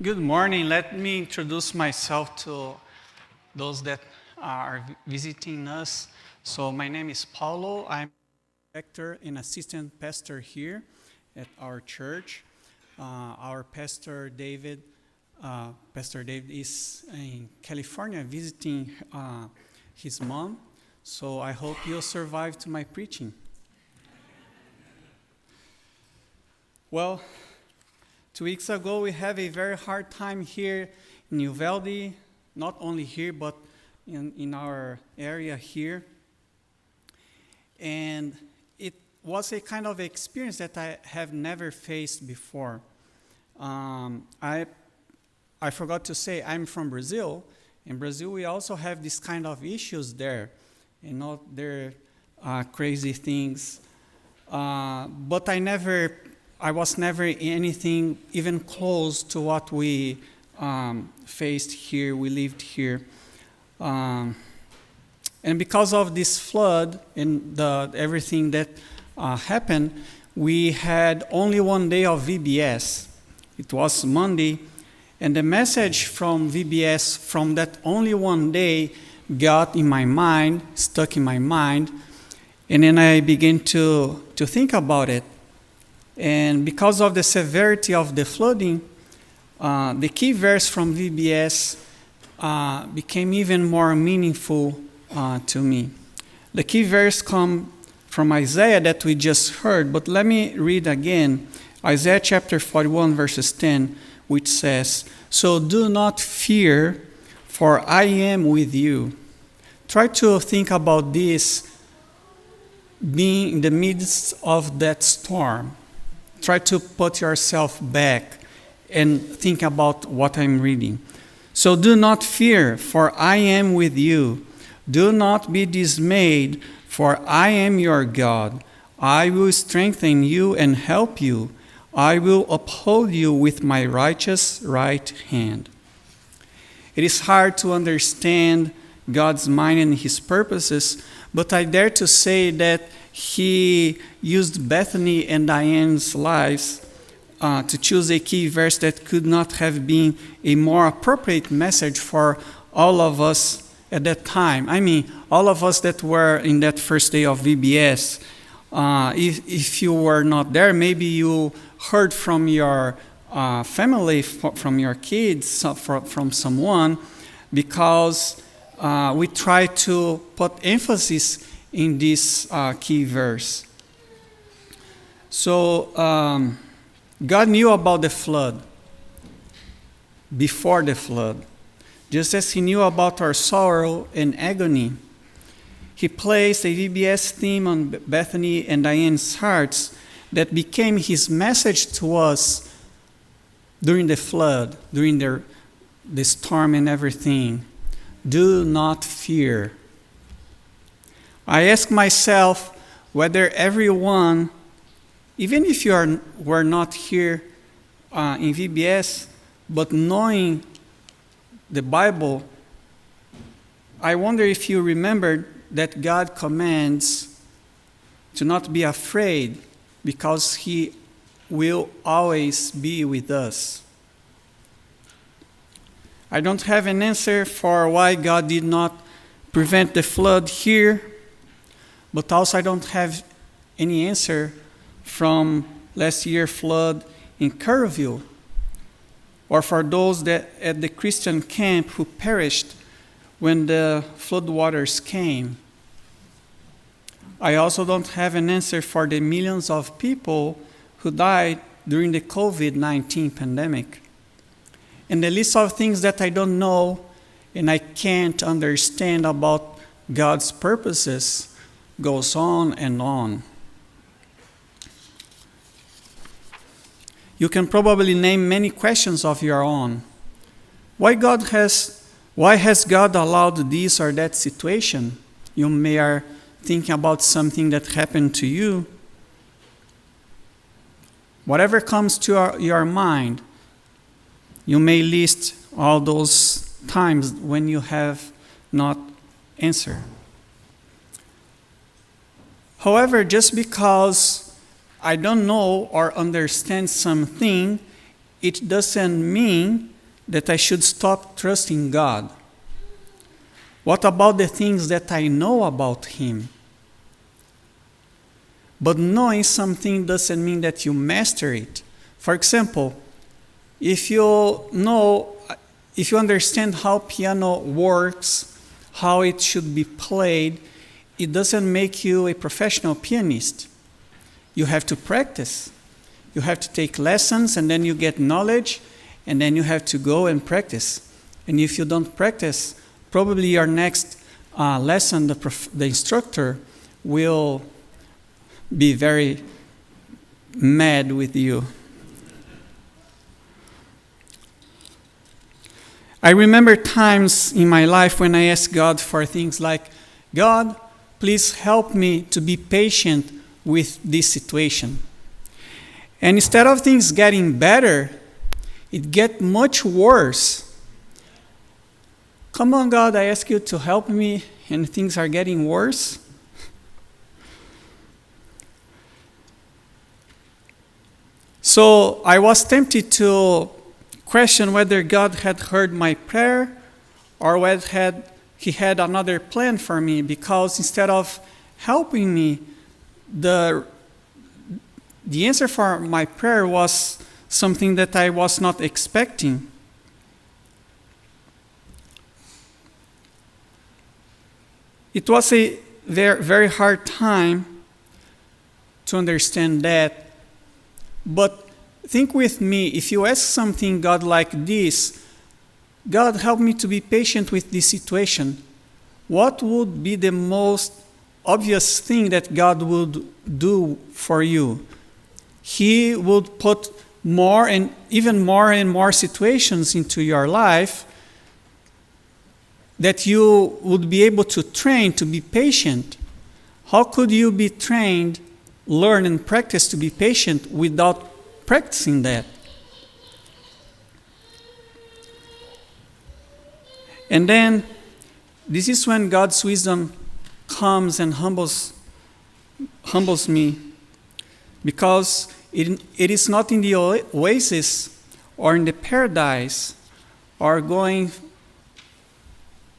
Good morning. Let me introduce myself to those that are visiting us. So my name is Paulo. I'm director and assistant pastor here at our church. Our Pastor David is in California visiting his mom. So I hope you'll survive to my preaching. Well, 2 weeks ago, we have a very hard time here in Uvalde, not only here, but in our area here. And it was a kind of experience that I have never faced before. I forgot to say, I'm from Brazil. In Brazil, we also have this kind of issues there. You know, there are crazy things. But I was never anything even close to what we faced here. We lived here. And because of this flood and everything that happened, we had only one day of VBS. It was Monday. And the message from VBS from that only one day got in my mind, stuck in my mind. And then I began to think about it. And because of the severity of the flooding, the key verse from VBS became even more meaningful to me. The key verse comes from Isaiah that we just heard, but let me read again. Isaiah chapter 41, verses 10, which says, "So do not fear, for I am with you." Try to think about this being in the midst of that storm. Try to put yourself back and think about what I'm reading. "So do not fear, for I am with you. Do not be dismayed, for I am your God. I will strengthen you and help you. I will uphold you with my righteous right hand." It is hard to understand God's mind and his purposes, but I dare to say that he used Bethany and Diane's lives to choose a key verse that could not have been a more appropriate message for all of us at that time. I mean, all of us that were in that first day of VBS. If you were not there, maybe you heard from your family, from your kids, from someone, because we try to put emphasis in this key verse. So God knew about the flood before the flood. Just as he knew about our sorrow and agony, he placed a VBS theme on Bethany and Diane's hearts that became his message to us during the flood, during the storm and everything. Do not fear. I ask myself whether everyone, even if you were not here in VBS, but knowing the Bible, I wonder if you remembered that God commands to not be afraid because he will always be with us. I don't have an answer for why God did not prevent the flood here, but also I don't have any answer from last year's flood in Kerrville, or for those that at the Christian camp who perished when the floodwaters came. I also don't have an answer for the millions of people who died during the COVID-19 pandemic. And the list of things that I don't know and I can't understand about God's purposes goes on and on. You can probably name many questions of your own. Why has God allowed this or that situation? You may are thinking about something that happened to you. Whatever comes to your mind, you may list all those times when you have not answered. However, just because I don't know or understand something, it doesn't mean that I should stop trusting God. What about the things that I know about Him? But knowing something doesn't mean that you master it. For example, if you understand how piano works, how it should be played, it doesn't make you a professional pianist. You have to practice. You have to take lessons, and then you get knowledge, and then you have to go and practice. And if you don't practice, probably your next lesson, the instructor will be very mad with you. I remember times in my life when I asked God for things like, God, please help me to be patient with this situation. And instead of things getting better, it gets much worse. Come on, God, I ask you to help me, and things are getting worse. So I was tempted to question whether God had heard my prayer or whether He had another plan for me, because instead of helping me, the answer for my prayer was something that I was not expecting. It was a very, very hard time to understand that. But think with me, if you ask something God like this, God, help me to be patient with this situation, what would be the most obvious thing that God would do for you? He would put more and more situations into your life that you would be able to train to be patient. How could you be trained, learn and practice to be patient without practicing that? And then this is when God's wisdom comes and humbles me, because it is not in the oasis or in the paradise or going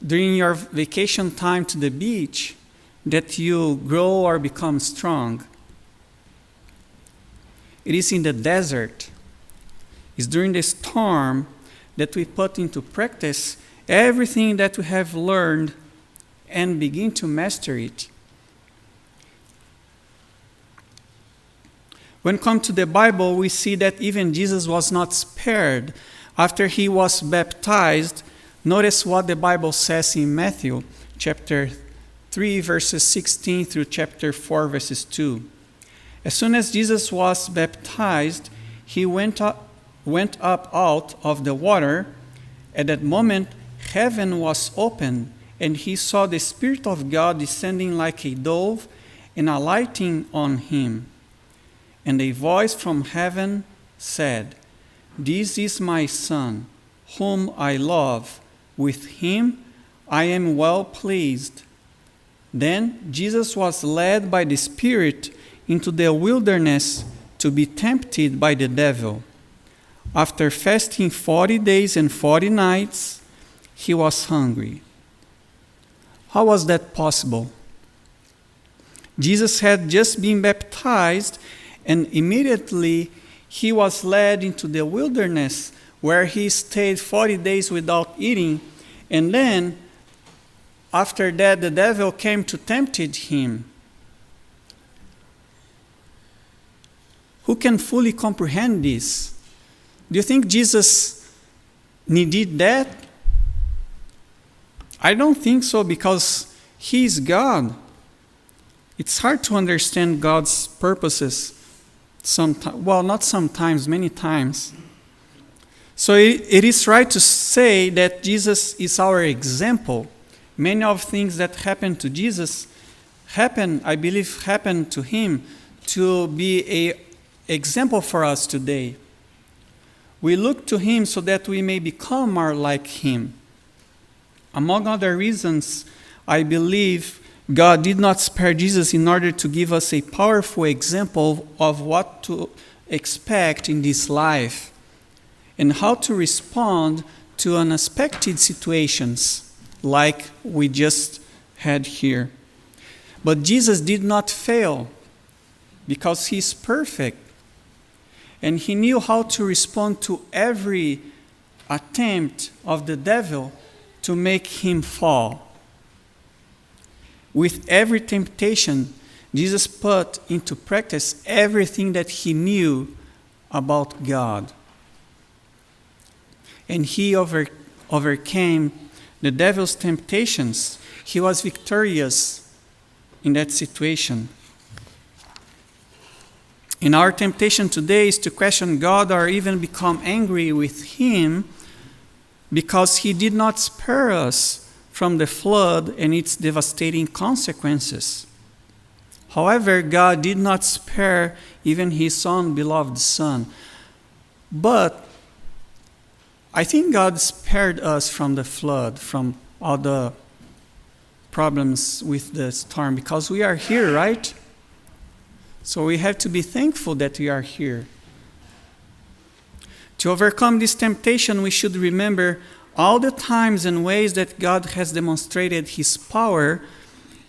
during your vacation time to the beach that you grow or become strong. It is in the desert. It's during the storm that we put into practice everything that we have learned and begin to master it. When come to the Bible, we see that even Jesus was not spared. After he was baptized, notice what the Bible says in Matthew chapter 3, verses 16 through chapter 4, verses 2. As soon as Jesus was baptized, he went up out of the water. At that moment, heaven was opened, and he saw the Spirit of God descending like a dove and alighting on him. And a voice from heaven said, "This is my Son, whom I love. With him I am well pleased." Then Jesus was led by the Spirit into the wilderness to be tempted by the devil. After fasting 40 days and 40 nights, he was hungry. How was that possible? Jesus had just been baptized, and immediately he was led into the wilderness, where he stayed 40 days without eating. And then, after that, the devil came to tempt him. Who can fully comprehend this? Do you think Jesus needed that? I don't think so, because he is God. It's hard to understand God's purposes. Not sometimes, many times. So it is right to say that Jesus is our example. Many of things that happened to Jesus happened to him to be an example for us today. We look to him so that we may become more like him. Among other reasons, I believe God did not spare Jesus in order to give us a powerful example of what to expect in this life. and how to respond to unexpected situations like we just had here. But Jesus did not fail because he is perfect. And he knew how to respond to every attempt of the devil to make him fall. With every temptation, Jesus put into practice everything that he knew about God. And he overcame the devil's temptations. He was victorious in that situation. And our temptation today is to question God or even become angry with him because he did not spare us from the flood and its devastating consequences. However, God did not spare even his own beloved Son. But I think God spared us from the flood, from all the problems with the storm, because we are here, right? So we have to be thankful that we are here. To overcome this temptation, we should remember all the times and ways that God has demonstrated his power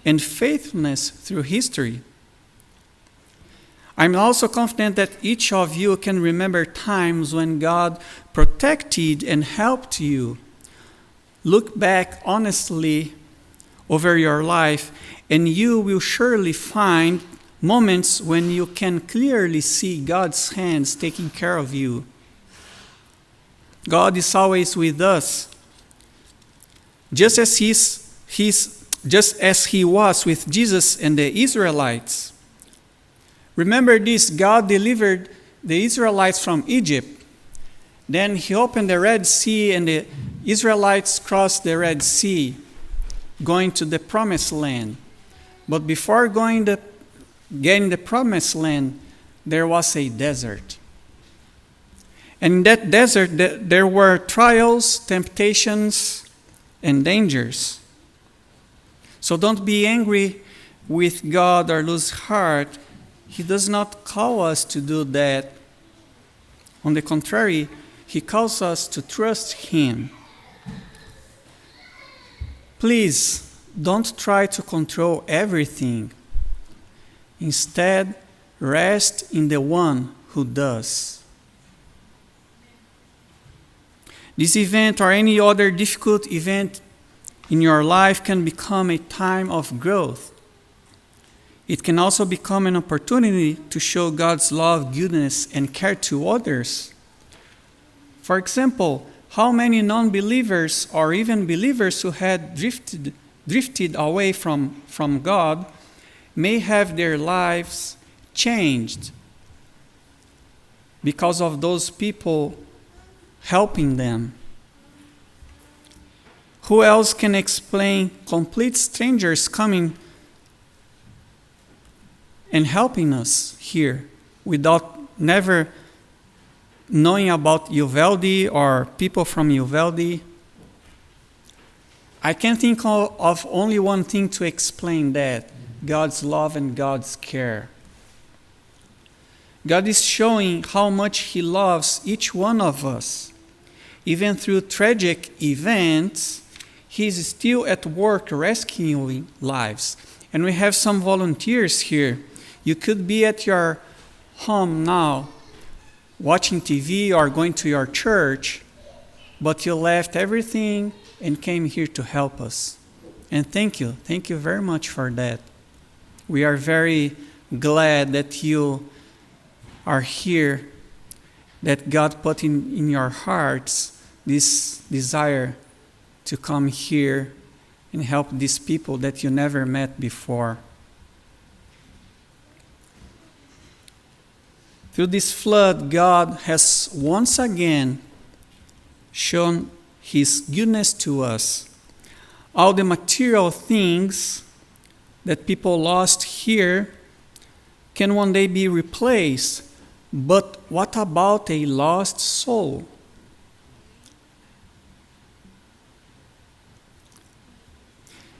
and faithfulness through history. I'm also confident that each of you can remember times when God protected and helped you. Look back honestly over your life, and you will surely find moments when you can clearly see God's hands taking care of you. God is always with us, just as he was with Jesus and the Israelites. Remember this, God delivered the Israelites from Egypt. Then he opened the Red Sea and the Israelites crossed the Red Sea, going to the Promised Land. But before getting the Promised Land, there was a desert. And in that desert, there were trials, temptations, and dangers. So don't be angry with God or lose heart. He does not call us to do that. On the contrary, he calls us to trust him. Please, don't try to control everything. Instead, rest in the one who does. This event or any other difficult event in your life can become a time of growth. It can also become an opportunity to show God's love, goodness, and care to others. For example, how many non-believers or even believers who had drifted away from God may have their lives changed because of those people helping them? Who else can explain complete strangers coming and helping us here without never knowing about Uvalde or people from Uvalde? I can think of only one thing to explain that: God's love and God's care. God is showing how much he loves each one of us. Even through tragic events, he is still at work rescuing lives. And we have some volunteers here. You could be at your home now, watching TV or going to your church, but you left everything and came here to help us. And thank you. Thank you very much for that. We are very glad that you are here, that God put in your hearts this desire to come here and help these people that you never met before. Through this flood, God has once again shown his goodness to us. All the material things that people lost here can one day be replaced. But what about a lost soul?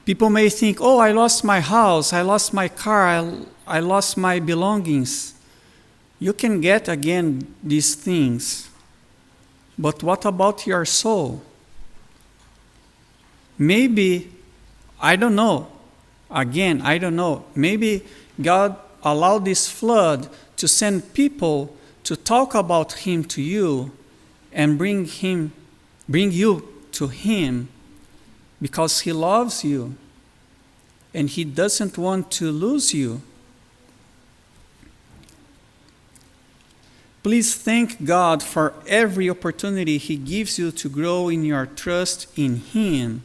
People may think, oh, I lost my house, I lost my car, I lost my belongings. You can get again these things. But what about your soul? Maybe, I don't know. Again, I don't know. Maybe God allowed this flood to send people to talk about Him to you and bring you to Him because He loves you and He doesn't want to lose you. Please thank God for every opportunity He gives you to grow in your trust in Him,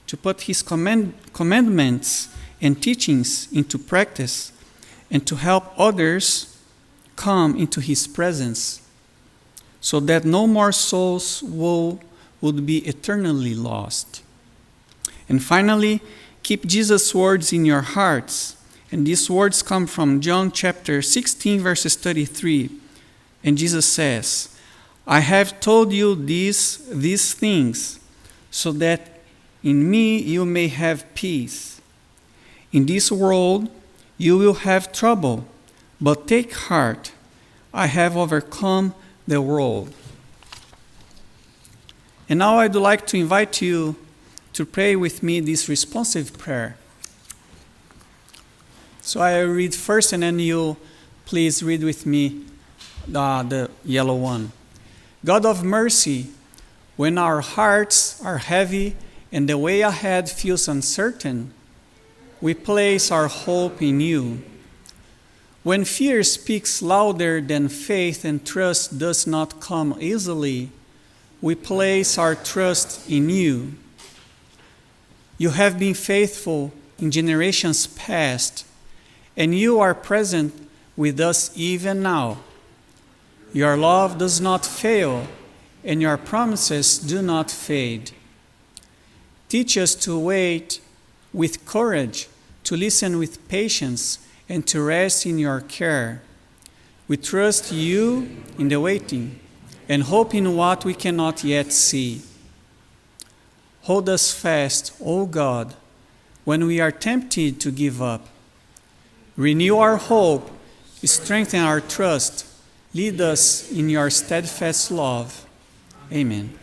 to put His commandments and teachings into practice, and to help others come into His presence, so that no more souls would be eternally lost. And finally, keep Jesus' words in your hearts. And these words come from John chapter 16, verses 33. And Jesus says, I have told you these things, so that in me you may have peace. In this world you will have trouble, but take heart, I have overcome the world. And now I'd like to invite you to pray with me this responsive prayer. So I read first, and then you please read with me the yellow one. God of mercy, when our hearts are heavy and the way ahead feels uncertain, we place our hope in you. When fear speaks louder than faith and trust does not come easily, we place our trust in you. You have been faithful in generations past, and you are present with us even now. Your love does not fail, and your promises do not fade. Teach us to wait with courage, to listen with patience, and to rest in your care. We trust you in the waiting and hope in what we cannot yet see. Hold us fast, O God, when we are tempted to give up. Renew our hope, strengthen our trust, lead us in your steadfast love. Amen.